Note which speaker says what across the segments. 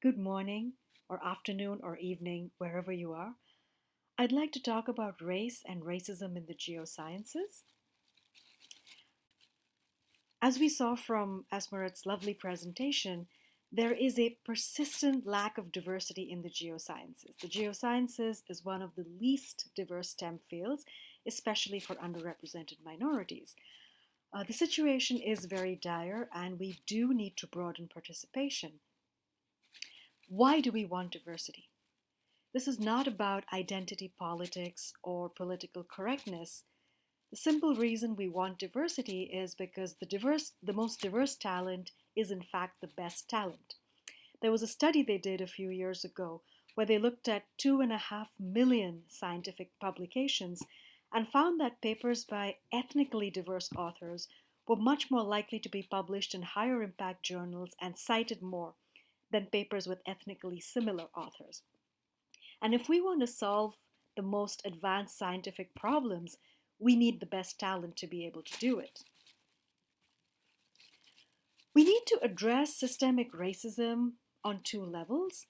Speaker 1: Good morning, or afternoon, or evening, wherever you are. I'd like to talk about race and racism in the geosciences. As we saw from Esmeret's lovely presentation, there is a persistent lack of diversity in the geosciences. The geosciences is one of the least diverse STEM fields, especially for underrepresented minorities. The situation is very dire, and we do need to broaden participation. Why do we want diversity? This is not about identity politics or political correctness. The simple reason we want diversity is because the most diverse talent is in fact the best talent. There was a study they did a few years ago where they looked at 2.5 million scientific publications and found that papers by ethnically diverse authors were much more likely to be published in higher impact journals and cited more than papers with ethnically similar authors. And if we want to solve the most advanced scientific problems, we need the best talent to be able to do it. We need to address systemic racism on two levels.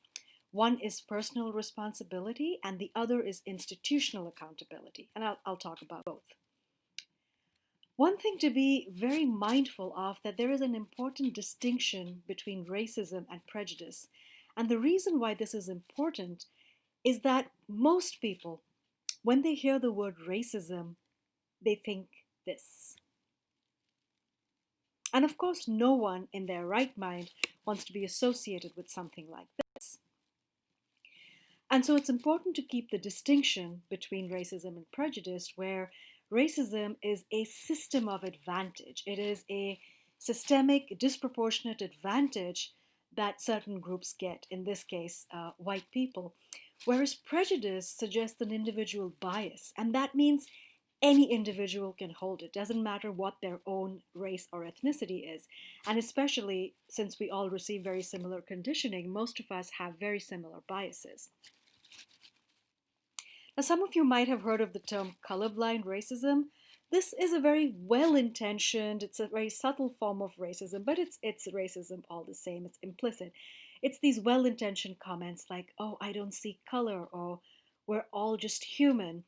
Speaker 1: One is personal responsibility, and the other is institutional accountability. And I'll talk about both. One thing to be very mindful of that there is an important distinction between racism and prejudice. And the reason why this is important is that most people, when they hear the word racism, they think this. And of course, no one in their right mind wants to be associated with something like this. And so it's important to keep the distinction between racism and prejudice, where racism is a system of advantage. It is a systemic, disproportionate advantage that certain groups get, in this case, white people. Whereas prejudice suggests an individual bias, and that means any individual can hold it. Doesn't matter what their own race or ethnicity is. And especially since we all receive very similar conditioning, most of us have very similar biases. Now, some of you might have heard of the term colorblind racism. This is a very well-intentioned, it's a very subtle form of racism, but it's racism all the same. It's implicit. It's these well-intentioned comments like, oh, I don't see color, or we're all just human.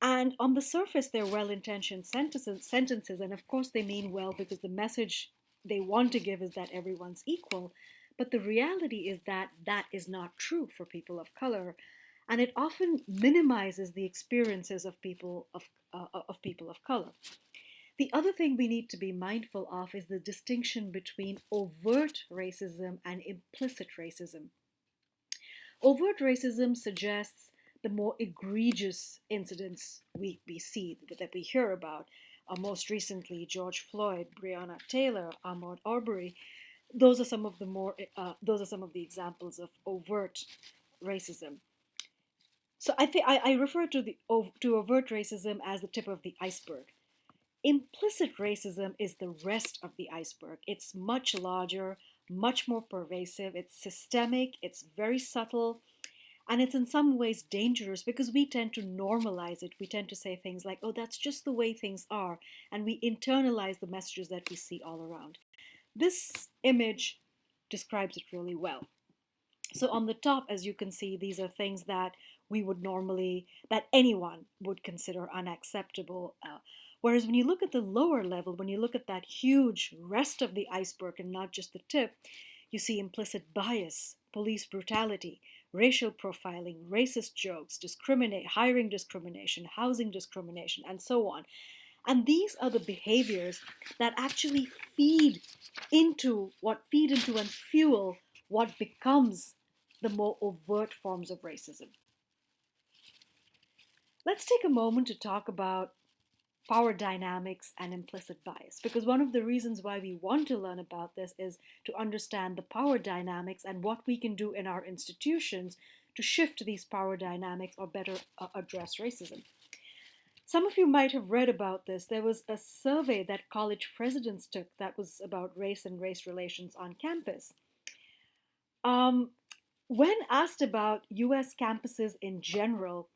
Speaker 1: And on the surface, they're well-intentioned sentences, and of course they mean well because the message they want to give is that everyone's equal. But the reality is that that is not true for people of color, and it often minimizes the experiences of people of color. The other thing we need to be mindful of is the distinction between overt racism and implicit racism. Overt racism suggests the more egregious incidents we see, that we hear about. Most recently, George Floyd, Breonna Taylor, Ahmaud Arbery. Those are some of the examples of overt racism. So I refer to overt racism as the tip of the iceberg. Implicit racism is the rest of the iceberg. It's much larger, much more pervasive. It's systemic. It's very subtle. And it's in some ways dangerous because we tend to normalize it. We tend to say things like, oh, that's just the way things are. And we internalize the messages that we see all around. This image describes it really well. So on the top, as you can see, these are things that that anyone would consider unacceptable. Whereas when you look at the lower level, when you look at that huge rest of the iceberg and not just the tip, you see implicit bias, police brutality, racial profiling, racist jokes, hiring discrimination, housing discrimination, and so on. And these are the behaviors that actually feed into and fuel what becomes the more overt forms of racism. Let's take a moment to talk about power dynamics and implicit bias, because one of the reasons why we want to learn about this is to understand the power dynamics and what we can do in our institutions to shift these power dynamics or better address racism. Some of you might have read about this. There was a survey that college presidents took that was about race and race relations on campus. When asked about US campuses in general,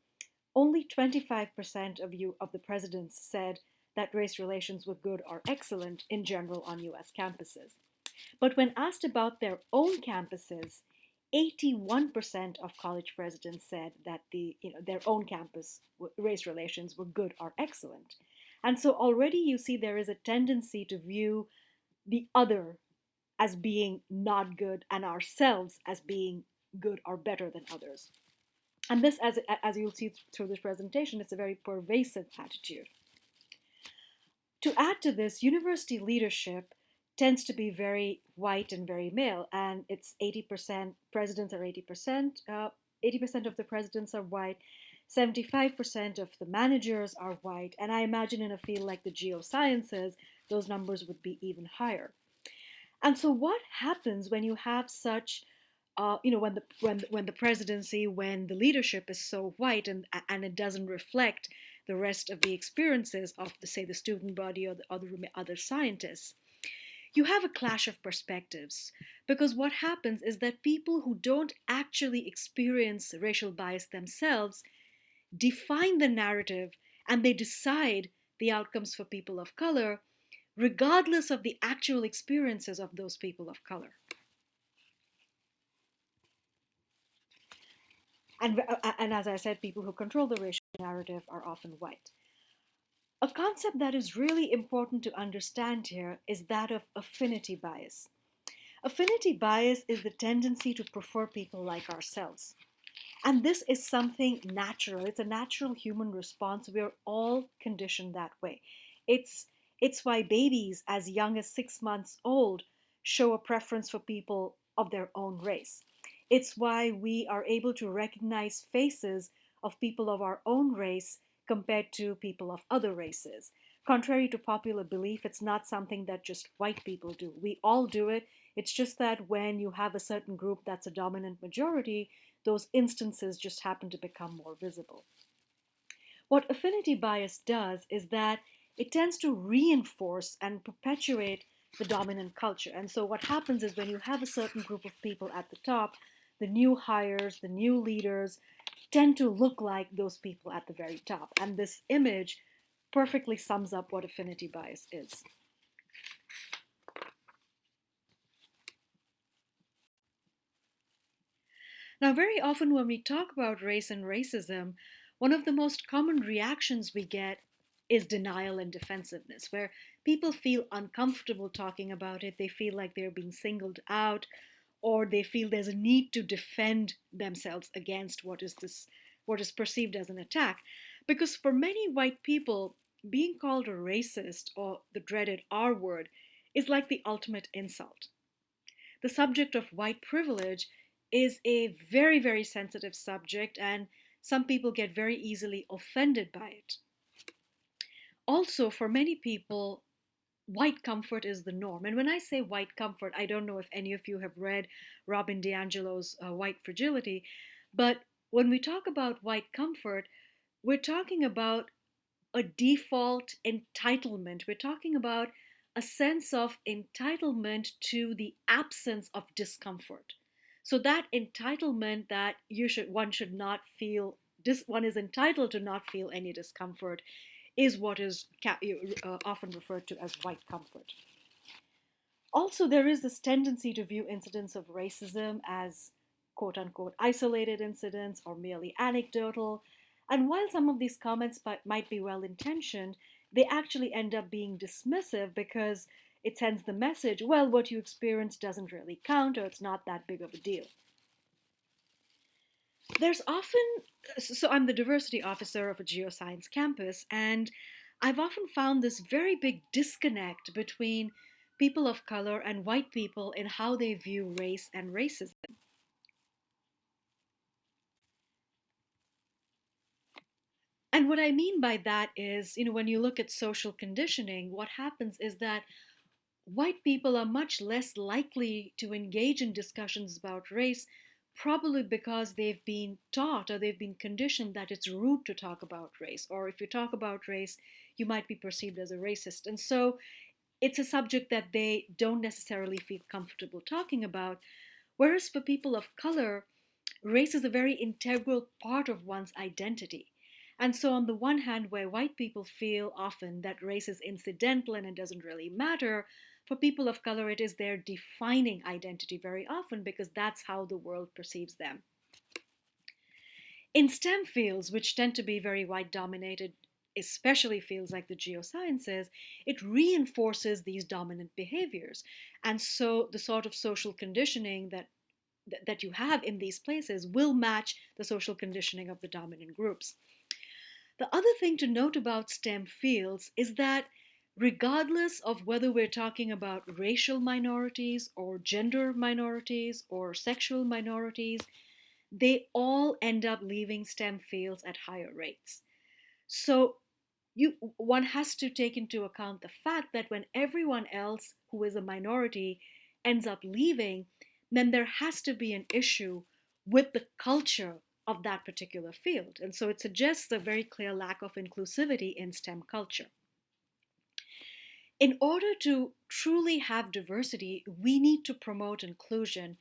Speaker 1: only 25% of the presidents said that race relations were good or excellent in general on US campuses. But when asked about their own campuses, 81% of college presidents said that their own campus race relations were good or excellent. And so already you see there is a tendency to view the other as being not good and ourselves as being good or better than others. And this, as you'll see through this presentation, it's a very pervasive attitude. To add to this, university leadership tends to be very white and very male, and it's 80%, presidents are 80%, 80% of the presidents are white, 75% of the managers are white, and I imagine in a field like the geosciences, those numbers would be even higher. And so, what happens when you have such, when the presidency, when the leadership is so white and it doesn't reflect the rest of the experiences of the student body or the other scientists, you have a clash of perspectives, because what happens is that people who don't actually experience racial bias themselves define the narrative, and they decide the outcomes for people of color regardless of the actual experiences of those people of color. And as I said, people who control the racial narrative are often white. A concept that is really important to understand here is that of affinity bias. Affinity bias is the tendency to prefer people like ourselves. And this is something natural. It's a natural human response. We're all conditioned that way. It's, it's why babies as young as 6 months old show a preference for people of their own race. It's why we are able to recognize faces of people of our own race compared to people of other races. Contrary to popular belief, it's not something that just white people do. We all do it. It's just that when you have a certain group that's a dominant majority, those instances just happen to become more visible. What affinity bias does is that it tends to reinforce and perpetuate the dominant culture. And so what happens is when you have a certain group of people at the top, the new hires, the new leaders tend to look like those people at the very top. And this image perfectly sums up what affinity bias is. Now, very often when we talk about race and racism, one of the most common reactions we get is denial and defensiveness, where people feel uncomfortable talking about it. They feel like they're being singled out, or they feel there's a need to defend themselves against what is perceived as an attack. Because for many white people, being called a racist or the dreaded R word is like the ultimate insult. The subject of white privilege is a very, very sensitive subject, and some people get very easily offended by it. Also, for many people, white comfort is the norm. And when I say white comfort, I don't know if any of you have read Robin DiAngelo's White Fragility, but when we talk about white comfort, we're talking about a default entitlement. We're talking about a sense of entitlement to the absence of discomfort. So that entitlement that one should not feel one is entitled to not feel any discomfort is what is often referred to as white comfort. Also, there is this tendency to view incidents of racism as quote unquote isolated incidents or merely anecdotal. And while some of these comments might be well intentioned, they actually end up being dismissive because it sends the message, well, what you experienced doesn't really count, or it's not that big of a deal. There's often, so I'm the diversity officer of a geoscience campus, and I've often found this very big disconnect between people of color and white people in how they view race and racism. And what I mean by that is, when you look at social conditioning, what happens is that white people are much less likely to engage in discussions about race, probably because they've been taught or they've been conditioned that it's rude to talk about race, or if you talk about race, you might be perceived as a racist. And so it's a subject that they don't necessarily feel comfortable talking about. Whereas for people of color, race is a very integral part of one's identity. And so, on the one hand, where white people feel often that race is incidental and it doesn't really matter, For people of color, it is their defining identity very often because that's how the world perceives them. In STEM fields, which tend to be very white dominated, especially fields like the geosciences, it reinforces these dominant behaviors. And so the sort of social conditioning that you have in these places will match the social conditioning of the dominant groups. The other thing to note about STEM fields is that regardless of whether we're talking about racial minorities or gender minorities or sexual minorities, they all end up leaving STEM fields at higher rates. So one has to take into account the fact that when everyone else who is a minority ends up leaving, then there has to be an issue with the culture of that particular field. And so it suggests a very clear lack of inclusivity in STEM culture. In order to truly have diversity, we need to promote inclusion.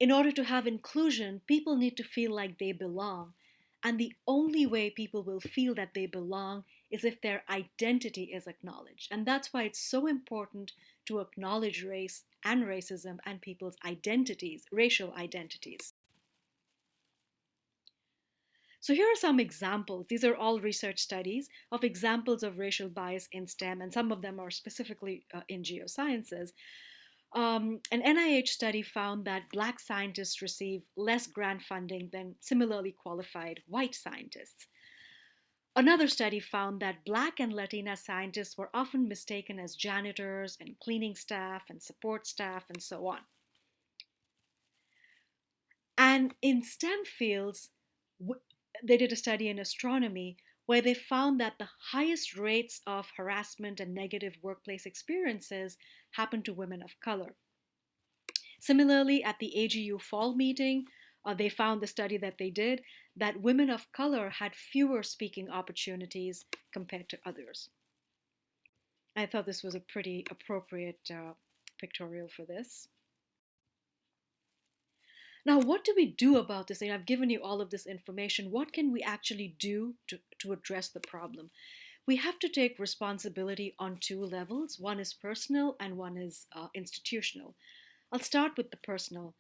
Speaker 1: In order to have inclusion, people need to feel like they belong. And the only way people will feel that they belong is if their identity is acknowledged. And that's why it's so important to acknowledge race and racism and people's identities, racial identities. So here are some examples. These are all research studies of examples of racial bias in STEM, and some of them are specifically in geosciences. An NIH study found that Black scientists receive less grant funding than similarly qualified white scientists. Another study found that Black and Latina scientists were often mistaken as janitors and cleaning staff and support staff and so on. And in STEM fields, they did a study in astronomy where they found that the highest rates of harassment and negative workplace experiences happened to women of color. Similarly, at the AGU fall meeting, they found the study that they did that women of color had fewer speaking opportunities compared to others. I thought this was a pretty appropriate pictorial for this. Now, what do we do about this? And I've given you all of this information. What can we actually do to address the problem? We have to take responsibility on two levels. One is personal and one is institutional. I'll start with the personal.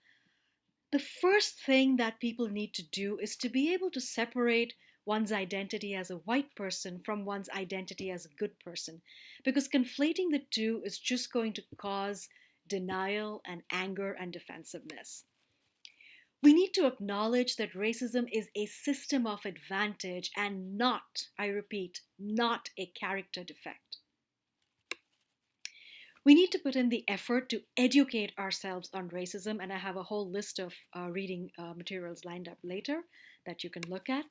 Speaker 1: The first thing that people need to do is to be able to separate one's identity as a white person from one's identity as a good person, because conflating the two is just going to cause denial and anger and defensiveness. We need to acknowledge that racism is a system of advantage and not, I repeat, not a character defect. We need to put in the effort to educate ourselves on racism, and I have a whole list of reading materials lined up later that you can look at.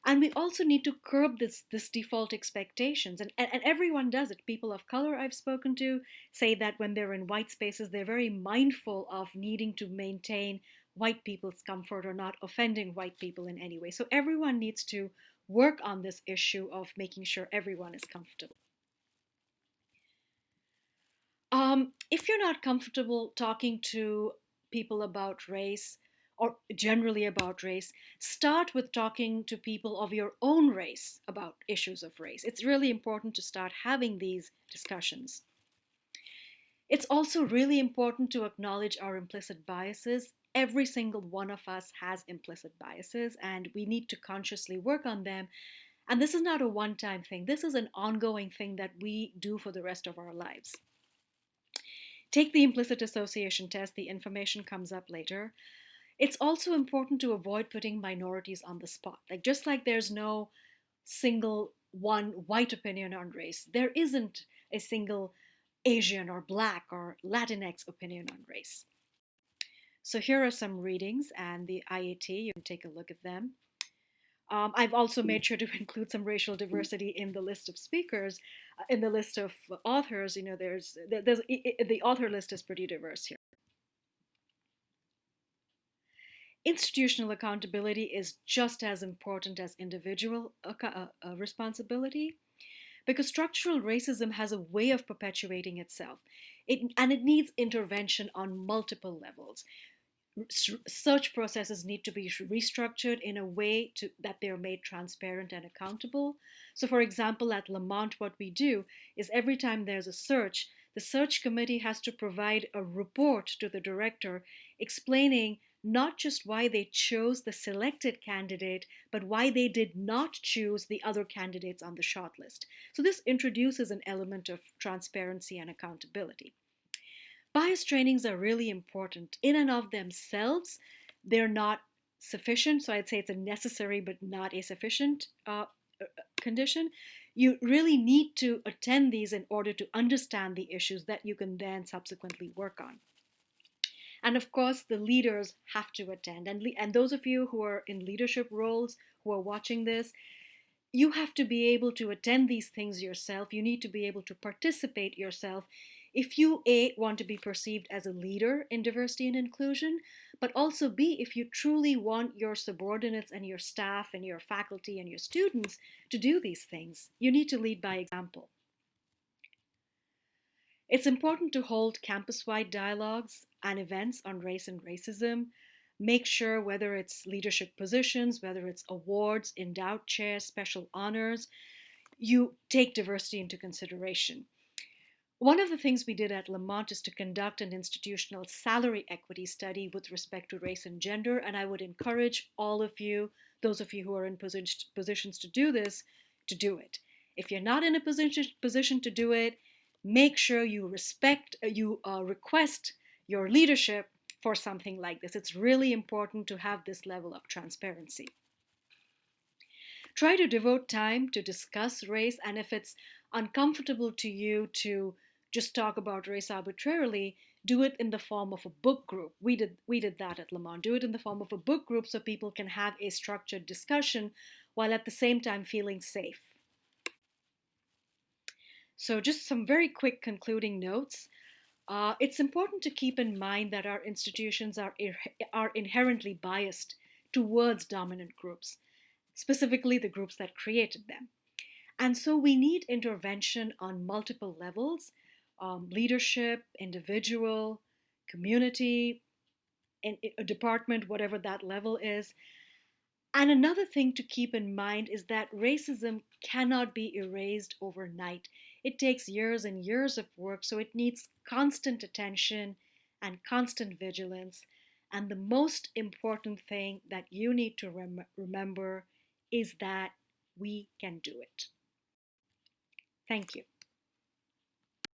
Speaker 1: And we also need to curb this default expectations. And everyone does it. People of color I've spoken to say that when they're in white spaces, they're very mindful of needing to maintain white people's comfort or not offending white people in any way. So everyone needs to work on this issue of making sure everyone is comfortable. If you're not comfortable talking to people about race, or generally about race, start with talking to people of your own race about issues of race. It's really important to start having these discussions. It's also really important to acknowledge our implicit biases. Every single one of us has implicit biases, and we need to consciously work on them. And this is not a one-time thing. This is an ongoing thing that we do for the rest of our lives. Take the implicit association test. The information comes up later. It's also important to avoid putting minorities on the spot. Just like there's no single one white opinion on race, there isn't a single Asian or Black or Latinx opinion on race. So here are some readings and the IAT. You can take a look at them. I've also made sure to include some racial diversity in the list of speakers, in the list of authors. The author list is pretty diverse here. Institutional accountability is just as important as individual responsibility, because structural racism has a way of perpetuating itself, and it needs intervention on multiple levels. Search processes need to be restructured in a way that they're made transparent and accountable. So, for example, at Lamont, what we do is every time there's a search, the search committee has to provide a report to the director explaining not just why they chose the selected candidate, but why they did not choose the other candidates on the shortlist. So, this introduces an element of transparency and accountability. Bias trainings are really important. In and of themselves, they're not sufficient. So I'd say it's a necessary but not a sufficient condition. You really need to attend these in order to understand the issues that you can then subsequently work on. And of course, the leaders have to attend. And those of you who are in leadership roles who are watching this, you have to be able to attend these things yourself. You need to be able to participate yourself if you want to be perceived as a leader in diversity and inclusion, but also if you truly want your subordinates and your staff and your faculty and your students to do these things. You need to lead by example. It's important to hold campus-wide dialogues and events on race and racism. Make sure whether it's leadership positions, whether it's awards, endowed chairs, special honors, you take diversity into consideration. One of the things we did at Lamont is to conduct an institutional salary equity study with respect to race and gender, and I would encourage all of you, those of you who are in positions to do this, to do it. If you're not in a position to do it, make sure you request your leadership for something like this. It's really important to have this level of transparency. Try to devote time to discuss race, and if it's uncomfortable to you to just talk about race arbitrarily, do it in the form of a book group. We did that at Lamont. Do it in the form of a book group so people can have a structured discussion while at the same time feeling safe. So just some very quick concluding notes. It's important to keep in mind that our institutions are inherently biased towards dominant groups, specifically the groups that created them. And so we need intervention on multiple levels: leadership, individual, community, in a department, whatever that level is. And another thing to keep in mind is that racism cannot be erased overnight. It takes years and years of work, so it needs constant attention and constant vigilance. And the most important thing that you need to remember is that we can do it. Thank you.